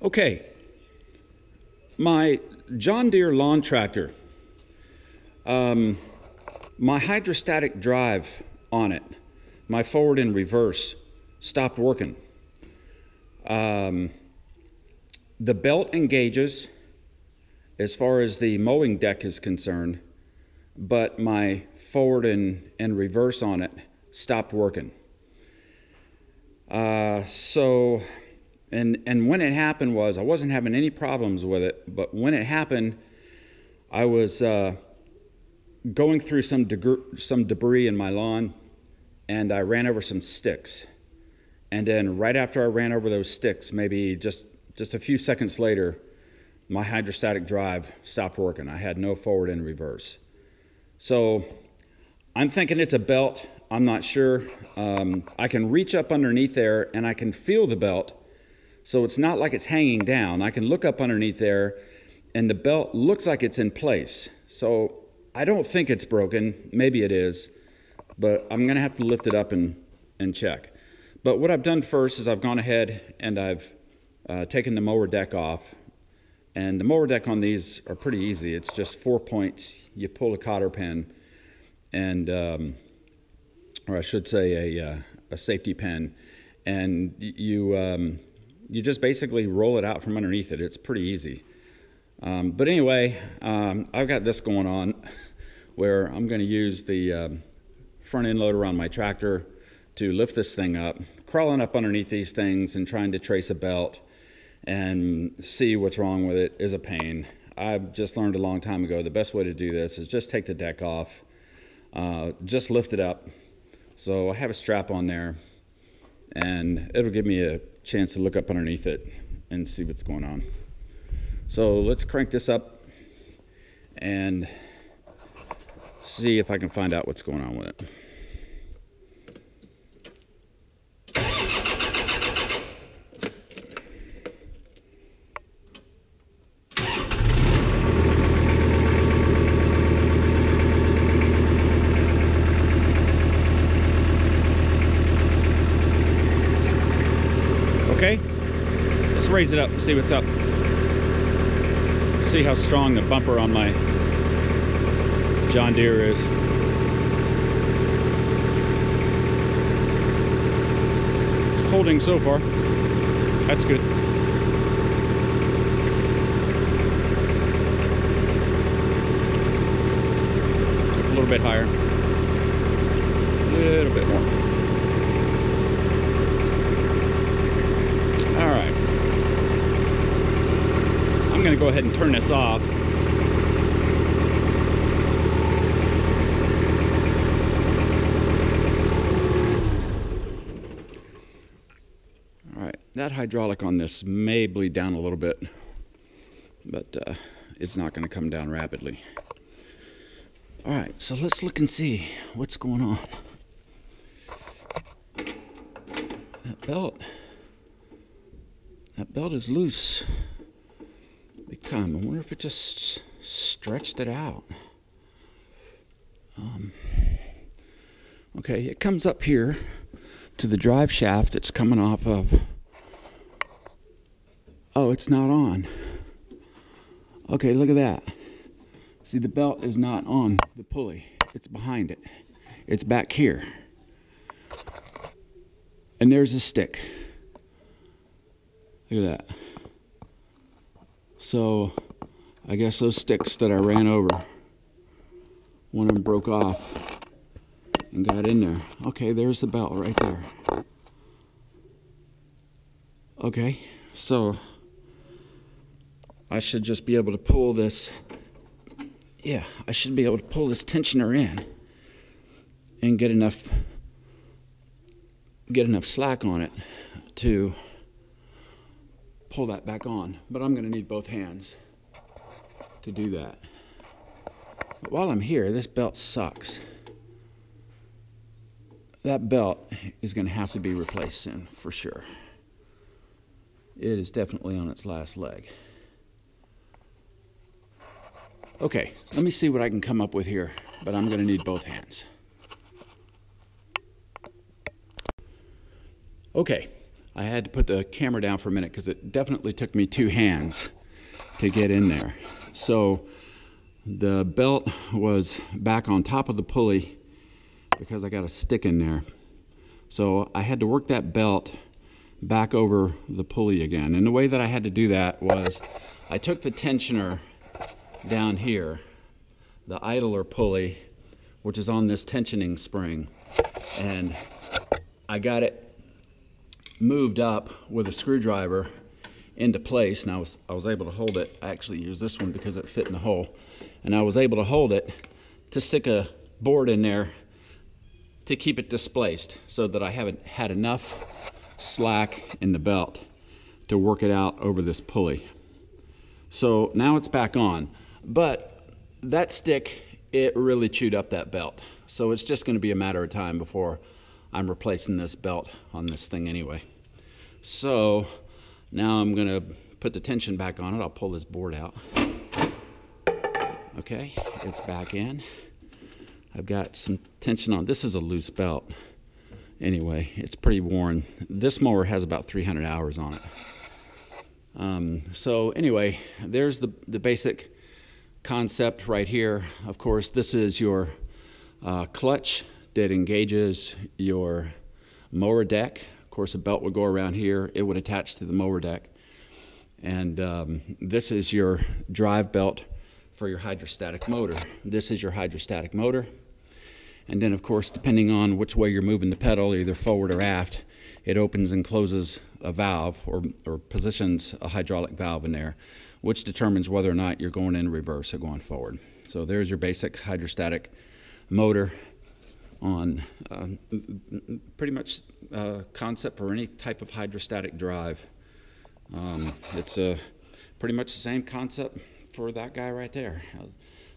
Okay, my John Deere lawn tractor, my hydrostatic drive on it, my forward and reverse, stopped working. The belt engages as far as the mowing deck is concerned, but my forward and reverse on it stopped working. And when it happened was, I wasn't having any problems with it, but when it happened, I was going through some debris in my lawn, and I ran over some sticks. And then right after I ran over those sticks, maybe just a few seconds later, my hydrostatic drive stopped working. I had no forward and reverse. So I'm thinking it's a belt. I'm not sure. I can reach up underneath there and I can feel the belt. So it's not like it's hanging down. I can look up underneath there and the belt looks like it's in place. So I don't think it's broken. Maybe it is, but I'm gonna have to lift it up and check. But what I've done first is I've gone ahead and I've taken the mower deck off. And the mower deck on these are pretty easy. It's just 4 points. You pull a cotter pin and, or I should say a safety pin, and you just basically roll it out from underneath it. It's pretty easy. But anyway, I've got this going on where I'm going to use the front end loader on my tractor to lift this thing up. Crawling up underneath these things and trying to trace a belt and see what's wrong with it is a pain. I've just learned a long time ago the best way to do this is just take the deck off, just lift it up. So I have a strap on there and it'll give me a chance to look up underneath it and see what's going on. So let's crank this up and see if I can find out what's going on with it. Okay, let's raise it up and see what's up. See how strong the bumper on my John Deere is. It's holding so far. That's good. A little bit higher. A little bit more. All right. I'm going to go ahead and turn this off. All right, that hydraulic on this may bleed down a little bit, but it's not going to come down rapidly. All right, so let's look and see what's going on. That belt is loose. Big time. I wonder if it just stretched it out. Okay, it comes up here to the drive shaft that's coming off of. Oh, it's not on. Okay, look at that. See, the belt is not on the pulley. It's behind it. It's back here. And there's a stick. Look at that. So I guess those sticks that I ran over, one of them broke off and got in there. Okay, there's the belt right there. Okay, so I should just be able to pull this. Yeah, I should be able to pull this tensioner in and get enough slack on it to pull that back on, but I'm going to need both hands to do that. But while I'm here, this belt sucks. That belt is going to have to be replaced soon, for sure. It is definitely on its last leg. Okay, let me see what I can come up with here, but I'm going to need both hands. Okay, I had to put the camera down for a minute because it definitely took me 2 hands to get in there. So the belt was back on top of the pulley because I got a stick in there. So I had to work that belt back over the pulley again. And the way that I had to do that was I took the tensioner down here, the idler pulley, which is on this tensioning spring, and I got it moved up with a screwdriver into place, and I was able to hold it. I actually used this one because it fit in the hole, and I was able to hold it to stick a board in there to keep it displaced so that I haven't had enough slack in the belt to work it out over this pulley. So now it's back on, but that stick, it really chewed up that belt. So it's just going to be a matter of time before I'm replacing this belt on this thing anyway. So now I'm going to put the tension back on it. I'll pull this board out. Okay, it's back in. I've got some tension on. This is a loose belt. Anyway, it's pretty worn. This mower has about 300 hours on it. So anyway, there's the basic concept right here. Of course, this is your clutch that engages your mower deck. Of course, a belt would go around here. It would attach to the mower deck. And this is your drive belt for your hydrostatic motor. This is your hydrostatic motor. And then, of course, depending on which way you're moving the pedal, either forward or aft, it opens and closes a valve or positions a hydraulic valve in there, which determines whether or not you're going in reverse or going forward. So there's your basic hydrostatic motor on pretty much concept for any type of hydrostatic drive. It's pretty much the same concept for that guy right there. A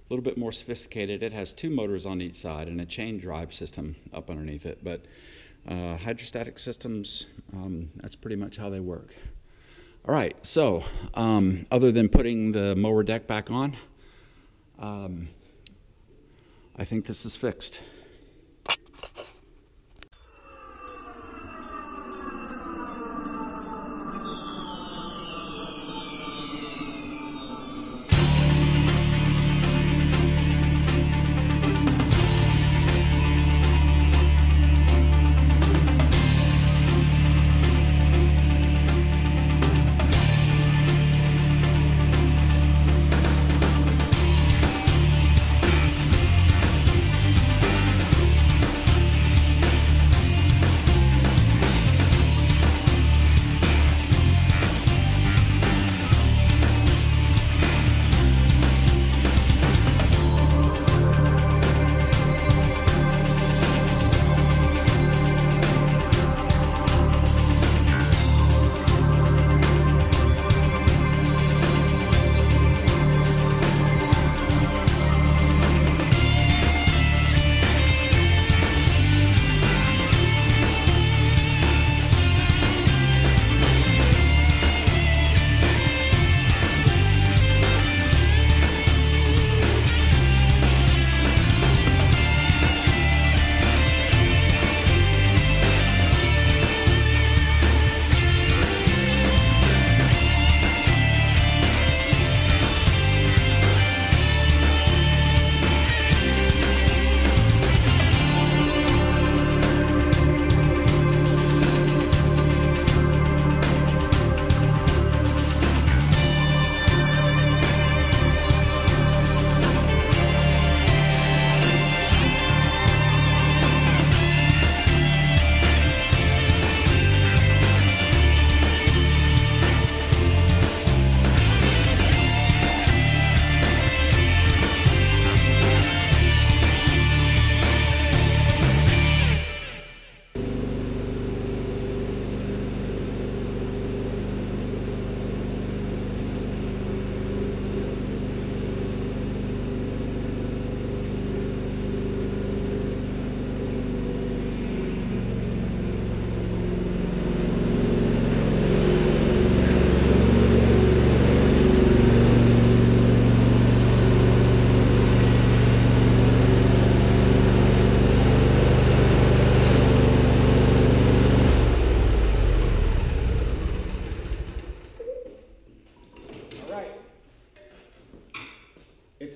little bit more sophisticated. It has 2 motors on each side and a chain drive system up underneath it. But hydrostatic systems, that's pretty much how they work. All right, so other than putting the mower deck back on, I think this is fixed.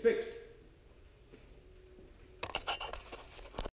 fixed.